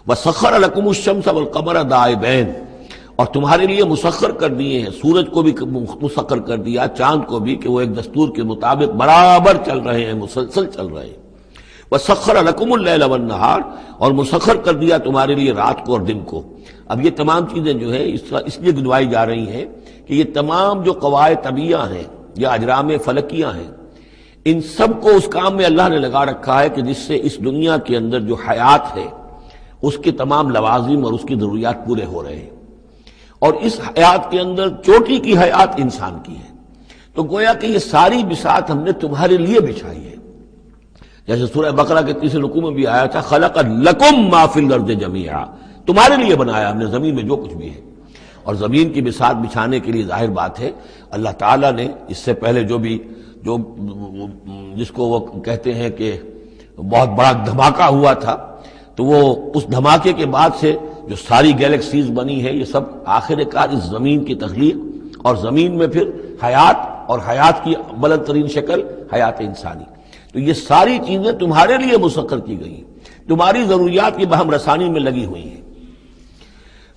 وَسَخَّرَ لَكُمُ الشَّمْسَ وَالْقَمَرَ دَائِبَيْنِ، اور تمہارے لیے مسخر کر دیے ہیں، سورج کو بھی مسخر کر دیا، چاند کو بھی، کہ وہ ایک دستور کے مطابق برابر چل رہے ہیں، مسلسل چل رہے ہیں۔ وَسَخَّرَ لَكُمُ اللَّيْلَ وَالنَّهَارَ، اور مسخر کر دیا تمہارے لیے رات کو اور دن کو۔ اب یہ تمام چیزیں جو ہے اس لیے گنوائی جا رہی ہیں کہ یہ تمام جو قواعد طبیعہ ہیں یا اجرام فلکیاں ہیں، ان سب کو اس کام میں اللہ نے لگا رکھا ہے کہ جس سے اس دنیا کے اندر جو حیات ہے اس کے تمام لوازم اور اس کی ضروریات پورے ہو رہے ہیں، اور اس حیات کے اندر چوٹی کی حیات انسان کی ہے۔ تو گویا کہ یہ ساری بساط ہم نے تمہارے لیے بچھائی ہے، جیسے سورہ بقرہ کے تیسرے رکوع میں بھی آیا تھا، خلق لکم ما فی الارض جمیعا، تمہارے لیے بنایا ہم نے زمین میں جو کچھ بھی ہے۔ اور زمین کی بساط بچھانے کے لیے ظاہر بات ہے اللہ تعالیٰ نے اس سے پہلے جو جس کو وہ کہتے ہیں کہ بہت بڑا دھماکہ ہوا تھا، تو وہ اس دھماکے کے بعد سے جو ساری گیلیکسیز بنی ہے، یہ سب آخر کار اس زمین کی تخلیق، اور زمین میں پھر حیات، اور حیات کی بلند ترین شکل حیات انسانی۔ تو یہ ساری چیزیں تمہارے لیے مسخر کی گئی ہیں، تمہاری ضروریات کی بہم رسانی میں لگی ہوئی ہیں۔